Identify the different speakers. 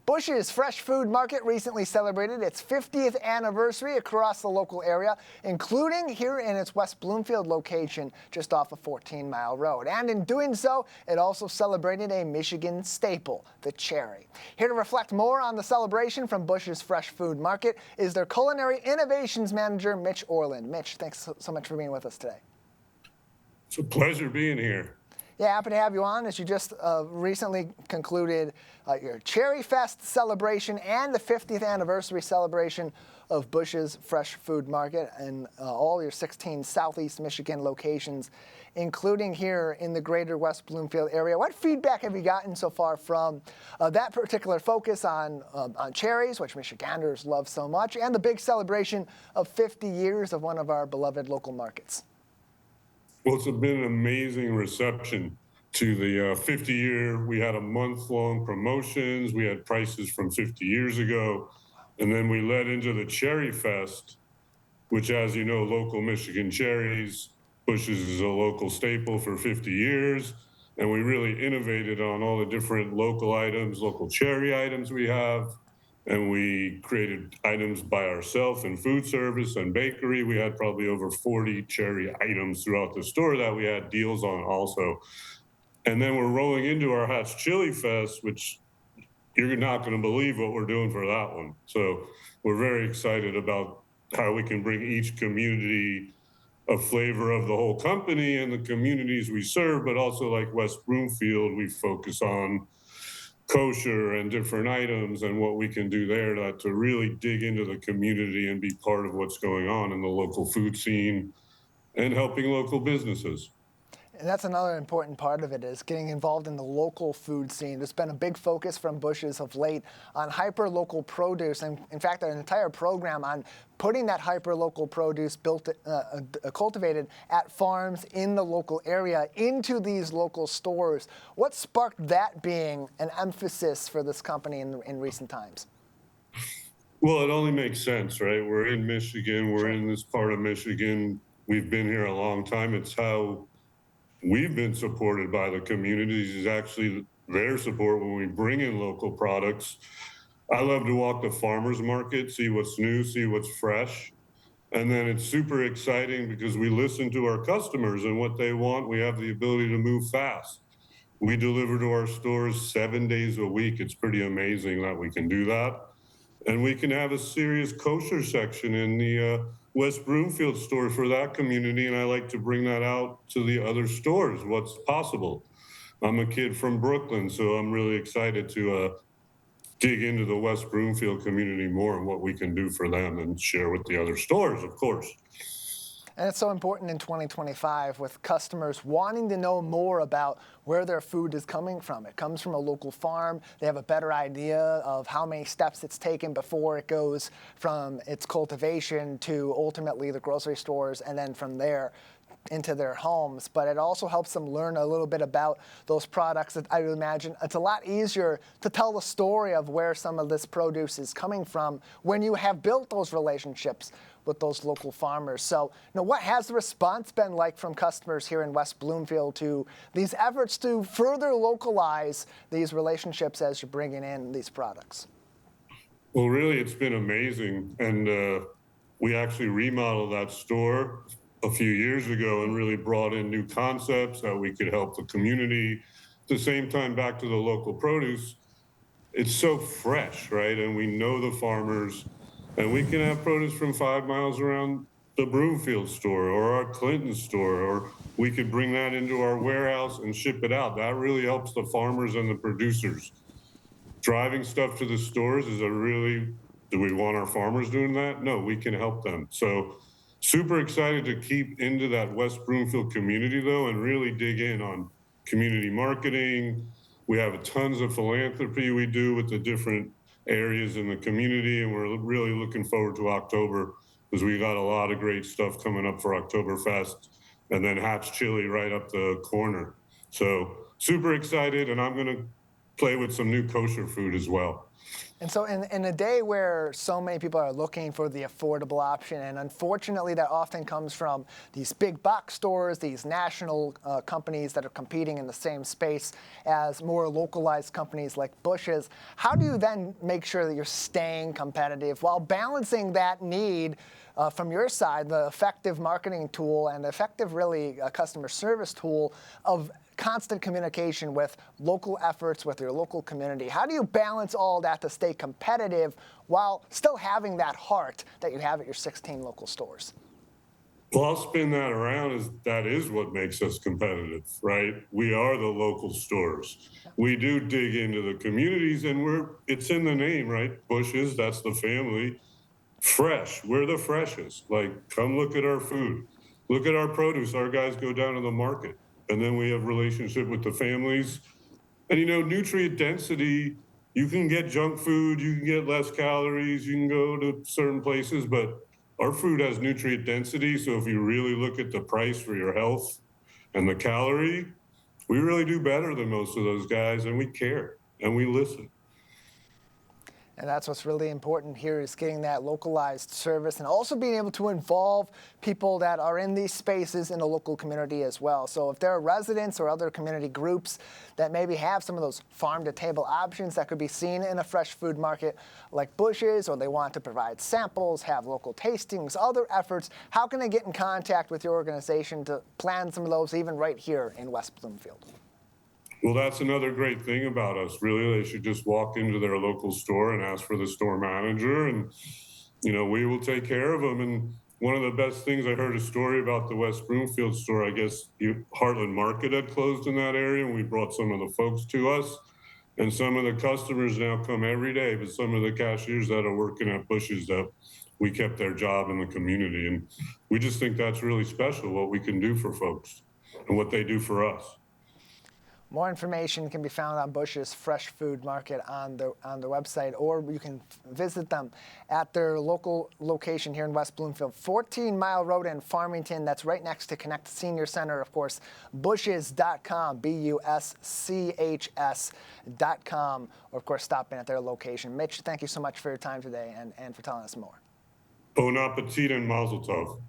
Speaker 1: Busch's Fresh Food Market recently celebrated its 50th anniversary across the local area, including here in its West Bloomfield location just off a 14-mile road. And in doing so, it also celebrated a Michigan staple, the cherry. Here to reflect more on the celebration from Busch's Fresh Food Market is their Culinary Innovations Manager, Mitch Orland. Mitch, thanks so much for being with us today.
Speaker 2: It's a pleasure being here.
Speaker 1: Yeah, happy to have you on as you just recently concluded your Cherryfest celebration and the 50th anniversary celebration of Busch's Fresh Food Market and all your 16 Southeast Michigan locations, including here in the greater West Bloomfield area. What feedback have you gotten so far from that particular focus on cherries, which Michiganders love so much, and the big celebration of 50 years of one of our beloved local markets?
Speaker 2: Well, it's been an amazing reception to the 50-year. We had a month-long promotions. We had prices from 50 years ago. And then we led into the Cherryfest, which, as you know, local Michigan cherries. Busch's is a local staple for 50 years. And we really innovated on all the different local items, local cherry items we have. And we created items by ourselves in food service and bakery. We had probably over 40 cherry items throughout the store that we had deals on also. And then we're rolling into our Hatch Chili Fest, which you're not going to believe what we're doing for that one. So we're very excited about how we can bring each community a flavor of the whole company and the communities we serve, but also like West Bloomfield, we focus on kosher and different items and what we can do there to really dig into the community and be part of what's going on in the local food scene and helping local businesses.
Speaker 1: And that's another important part of it, is getting involved in the local food scene. There's been a big focus from Busch's of late on hyper-local produce, and in fact, an entire program on putting that hyper-local produce cultivated at farms in the local area into these local stores. What sparked that being an emphasis for this company in recent times?
Speaker 2: Well, it only makes sense, right? We're in Michigan. We're in this part of Michigan. We've been here a long time. It's how we've been supported by the communities, is actually their support when we bring in local products. I love to walk the farmers market, see what's new, see what's fresh. And then it's super exciting because we listen to our customers and what they want. We have the ability to move fast. We deliver to our stores 7 days a week. It's pretty amazing that we can do that. And we can have a serious kosher section in the West Broomfield store for that community, and I like to bring that out to the other stores, what's possible. I'm a kid from Brooklyn, so I'm really excited to dig into the West Broomfield community more and what we can do for them and share with the other stores, of course.
Speaker 1: And it's so important in 2025 with customers wanting to know more about where their food is coming from. It comes from a local farm. They have a better idea of how many steps it's taken before it goes from its cultivation to ultimately the grocery stores, and then from there into their homes. But it also helps them learn a little bit about those products. That I would imagine it's a lot easier to tell the story of where some of this produce is coming from when you have built those relationships with those local farmers. So, what has the response been like from customers here in West Bloomfield to these efforts to further localize these relationships as you're bringing in these products?
Speaker 2: Well, really, it's been amazing. And we actually remodeled that store a few years ago and really brought in new concepts that we could help the community. At the same time, back to the local produce, it's so fresh, right? And we know the farmers, and we can have produce from 5 miles around the Broomfield store or our Clinton store, or we could bring that into our warehouse and ship it out. That really helps the farmers and the producers. Driving stuff to the stores is do we want our farmers doing that? No, we can help them. So super excited to keep into that West Broomfield community, though, and really dig in on community marketing. We have tons of philanthropy we do with the different areas in the community, and we're really looking forward to October because we got a lot of great stuff coming up for Oktoberfest, and then Hatch Chili right up the corner. So super excited, and I'm going to play with some new kosher food as well.
Speaker 1: And so in a day where so many people are looking for the affordable option, and unfortunately that often comes from these big box stores, these national companies that are competing in the same space as more localized companies like Busch's, how do you then make sure that you're staying competitive while balancing that need from your side, the effective marketing tool and effective really customer service tool of constant communication with local efforts, with your local community? How do you balance all that to stay competitive while still having that heart that you have at your 16 local stores?
Speaker 2: Well, I'll spin that around as that is what makes us competitive, right? We are the local stores. We do dig into the communities and it's in the name, right? Busch's, that's the family. Fresh, we're the freshest. Like, come look at our food. Look at our produce. Our guys go down to the market. And then we have relationship with the families. And nutrient density, you can get junk food, you can get less calories, you can go to certain places, but our food has nutrient density. So if you really look at the price for your health and the calorie, we really do better than most of those guys, and we care and we listen.
Speaker 1: And that's what's really important here, is getting that localized service and also being able to involve people that are in these spaces in the local community as well. So if there are residents or other community groups that maybe have some of those farm-to-table options that could be seen in a fresh food market like Busch's, or they want to provide samples, have local tastings, other efforts, how can they get in contact with your organization to plan some of those even right here in West Bloomfield?
Speaker 2: Well, that's another great thing about us. Really, they should just walk into their local store and ask for the store manager, and we will take care of them. And one of the best things, I heard a story about the West Bloomfield store. I guess Heartland Market had closed in that area, and we brought some of the folks to us. And some of the customers now come every day, but some of the cashiers that are working at Busch's, that we kept their job in the community. And we just think that's really special, what we can do for folks and what they do for us.
Speaker 1: More information can be found on Busch's Fresh Food Market on the website, or you can visit them at their local location here in West Bloomfield, 14 Mile Road in Farmington. That's right next to Connect Senior Center, of course. Busch's.com, BUSCHS.com, or of course stop in at their location. Mitch, thank you so much for your time today and for telling us more.
Speaker 2: Bon appetit and mazel tov.